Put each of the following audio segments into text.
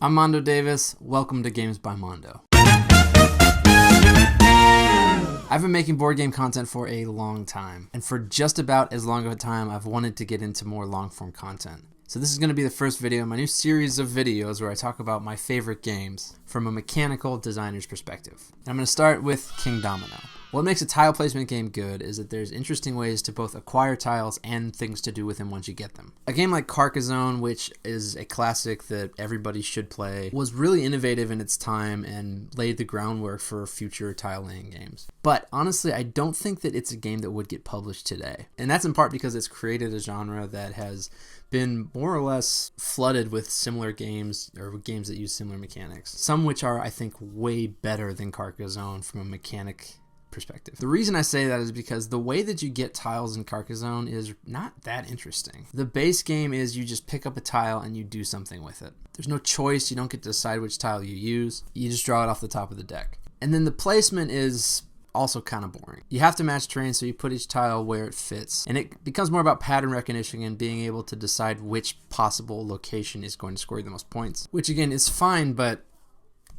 I'm Mondo Davis. Welcome to Games by Mondo. I've been making board game content for a long time, and for just about as long of a time I've wanted to get into more long-form content. So this is going to be the first video in my new series of videos where I talk about my favorite games from a mechanical designer's perspective. And I'm going to start with Kingdomino. What makes a tile placement game good is that there's interesting ways to both acquire tiles and things to do with them once you get them. A game like Carcassonne, which is a classic that everybody should play, was really innovative in its time and laid the groundwork for future tile laying games. But honestly, I don't think that it's a game that would get published today. And that's in part because it's created a genre that has been more or less flooded with similar games or games that use similar mechanics. Some which are, I think, way better than Carcassonne from a mechanic perspective. The reason I say that is because the way that you get tiles in Carcassonne is not that interesting. The base game is you just pick up a tile and you do something with it. There's no choice. You don't get to decide which tile you use. You just draw it off the top of the deck. And then the placement is also kind of boring. You have to match terrain, so you put each tile where it fits. And it becomes more about pattern recognition and being able to decide which possible location is going to score you the most points. Which again is fine, but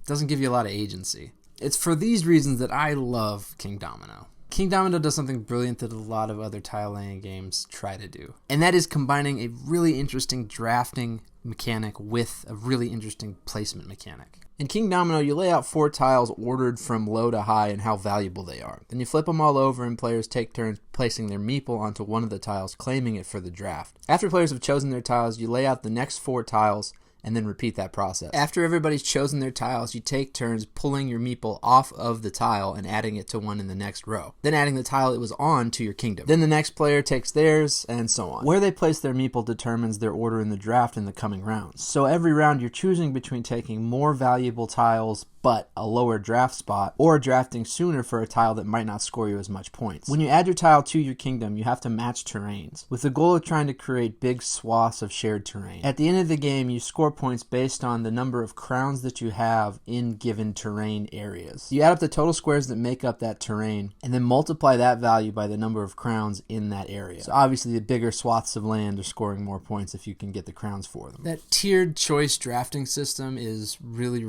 doesn't give you a lot of agency. It's for these reasons that I love Kingdomino. Kingdomino does something brilliant that a lot of other tile laying games try to do. And that is combining a really interesting drafting mechanic with a really interesting placement mechanic. In Kingdomino, you lay out 4 tiles ordered from low to high and how valuable they are. Then you flip them all over and players take turns placing their meeple onto one of the tiles, claiming it for the draft. After players have chosen their tiles, you lay out the next 4 tiles and then repeat that process. After everybody's chosen their tiles, you take turns pulling your meeple off of the tile and adding it to one in the next row. Then adding the tile it was on to your kingdom. Then the next player takes theirs, and so on. Where they place their meeple determines their order in the draft in the coming rounds. So every round you're choosing between taking more valuable tiles but a lower draft spot, or drafting sooner for a tile that might not score you as much points. When you add your tile to your kingdom, you have to match terrains, with the goal of trying to create big swaths of shared terrain. At the end of the game, you score points based on the number of crowns that you have in given terrain areas. You add up the total squares that make up that terrain, and then multiply that value by the number of crowns in that area. So obviously the bigger swaths of land are scoring more points if you can get the crowns for them. That tiered choice drafting system is really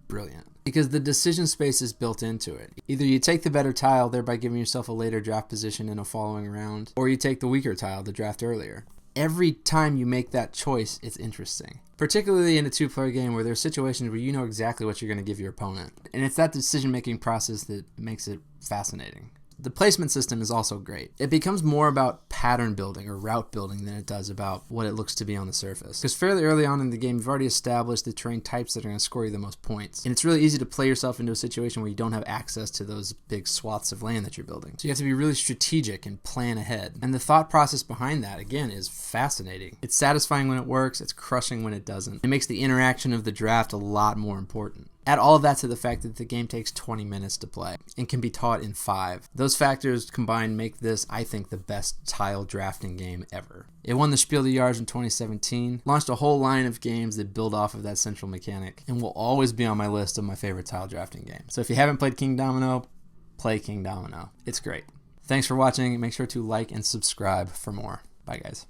brilliant because the decision space is built into it. Either you take the better tile, thereby giving yourself a later draft position in a following round, or you take the weaker tile to draft earlier. Every time you make that choice, it's interesting. Particularly in a 2-player game where there's situations where you know exactly what you're going to give your opponent. And it's that decision-making process that makes it fascinating. The placement system is also great. It becomes more about pattern building or route building than it does about what it looks to be on the surface. Because fairly early on in the game, you've already established the terrain types that are going to score you the most points. And it's really easy to play yourself into a situation where you don't have access to those big swaths of land that you're building. So you have to be really strategic and plan ahead. And the thought process behind that, again, is fascinating. It's satisfying when it works, it's crushing when it doesn't. It makes the interaction of the draft a lot more important. Add all of that to the fact that the game takes 20 minutes to play and can be taught in 5. Those factors combined make this, I think, the best tile drafting game ever. It won the Spiel des Jahres in 2017, launched a whole line of games that build off of that central mechanic, and will always be on my list of my favorite tile drafting games. So if you haven't played Kingdomino, play Kingdomino. It's great. Thanks for watching. Make sure to like and subscribe for more. Bye, guys.